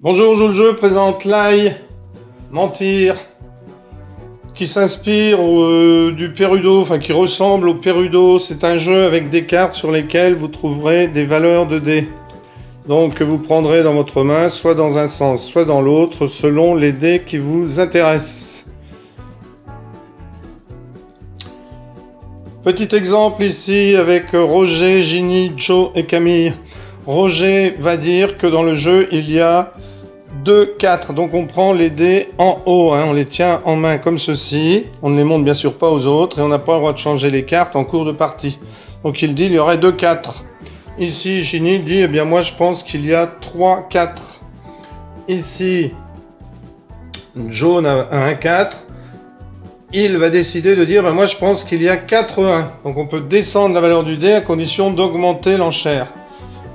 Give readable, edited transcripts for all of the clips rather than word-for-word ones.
Bonjour, Joue le jeu présente l'ail, mentir, qui s'inspire du Perudo, enfin qui ressemble au Perudo. C'est un jeu avec des cartes sur lesquelles vous trouverez des valeurs de dés. Donc que vous prendrez dans votre main, soit dans un sens, soit dans l'autre, selon les dés qui vous intéressent. Petit exemple ici avec Roger, Ginny, Joe et Camille. Roger va dire que dans le jeu, il y a 2, 4. Donc on prend les dés en haut, on les tient en main comme ceci. On ne les montre bien sûr pas aux autres et on n'a pas le droit de changer les cartes en cours de partie. Donc il dit il y aurait 2, 4. Ici, Ginny dit, eh bien moi je pense qu'il y a 3, 4. Ici, Joe a un 4. Il va décider de dire, moi je pense qu'il y a 4, 1. Donc on peut descendre la valeur du dé à condition d'augmenter l'enchère.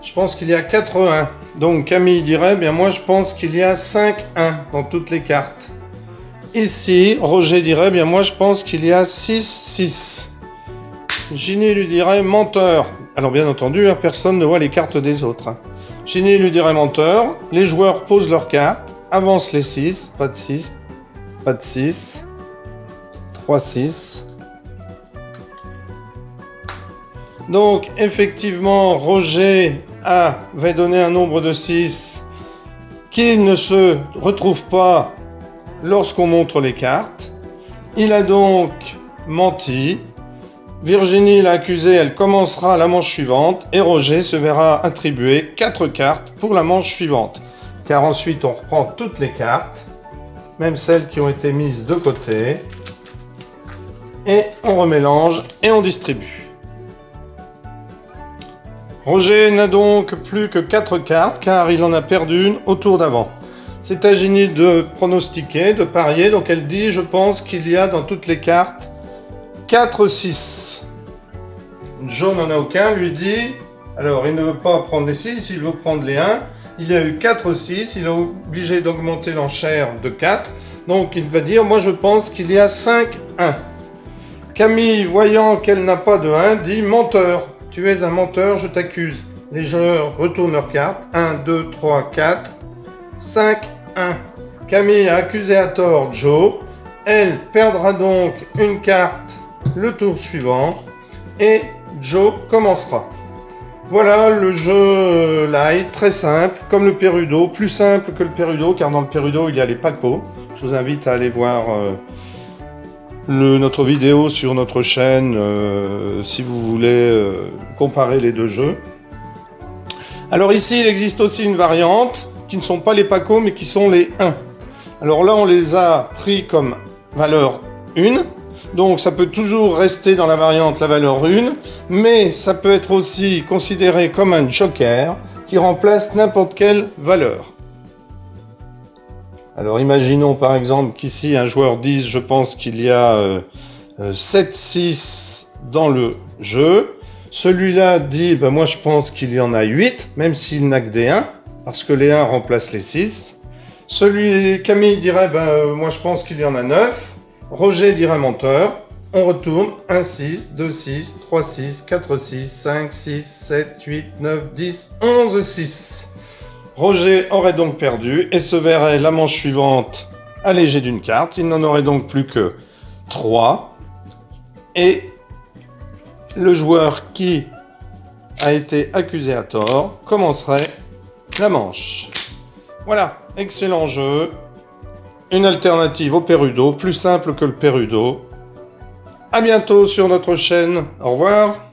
Je pense qu'il y a 4, 1. Donc Camille dirait, moi je pense qu'il y a 5, 1 dans toutes les cartes. Ici, Roger dirait, moi je pense qu'il y a 6, 6. Ginny lui dirait menteur. Alors bien entendu, personne ne voit les cartes des autres. Ginny lui dirait menteur. Les joueurs posent leurs cartes, avancent les 6, pas de 6, pas de 6, 3, 6. Donc effectivement, Roger va donner un nombre de 6 qui ne se retrouve pas lorsqu'on montre les cartes. Il a donc menti. Virginie l'a accusé, elle commencera la manche suivante et Roger se verra attribuer 4 cartes pour la manche suivante. Car ensuite on reprend toutes les cartes, même celles qui ont été mises de côté, et on remélange et on distribue. Roger n'a donc plus que 4 cartes car il en a perdu une au tour d'avant. C'est à Ginny de pronostiquer, de parier, donc elle dit je pense qu'il y a dans toutes les cartes 4, 6. Joe n'en a aucun, lui dit, alors il ne veut pas prendre les 6, il veut prendre les 1. Il y a eu 4, 6, il est obligé d'augmenter l'enchère de 4. Donc il va dire, moi je pense qu'il y a 5, 1. Camille, voyant qu'elle n'a pas de 1, dit menteur. Tu es un menteur, je t'accuse. Les joueurs retournent leurs cartes. 1, 2, 3, 4, 5, 1. Camille a accusé à tort Joe. Elle perdra donc une carte le tour suivant et Joe commencera. Voilà le jeu light, très simple, comme le Perudo, plus simple que le Perudo, car dans le Perudo il y a les pacos. Je vous invite à aller voir notre vidéo sur notre chaîne si vous voulez comparer les deux jeux. Alors ici il existe aussi une variante qui ne sont pas les pacos mais qui sont les 1. Alors là on les a pris comme valeur 1. Donc ça peut toujours rester dans la variante la valeur 1, mais ça peut être aussi considéré comme un joker qui remplace n'importe quelle valeur. Alors imaginons par exemple qu'ici un joueur dise je pense qu'il y a 7, 6 dans le jeu. Celui-là dit moi je pense qu'il y en a 8, même s'il n'a que des 1, parce que les 1 remplacent les 6. Camille dirait moi je pense qu'il y en a 9. Roger dirait menteur. On retourne 1, 6, 2, 6, 3, 6, 4, 6, 5, 6, 7, 8, 9, 10, 11, 6. Roger aurait donc perdu et se verrait la manche suivante allégé d'une carte. Il n'en aurait donc plus que 3. Et le joueur qui a été accusé à tort commencerait la manche. Voilà, excellent jeu. Une alternative au Perudo, plus simple que le Perudo. À bientôt sur notre chaîne. Au revoir.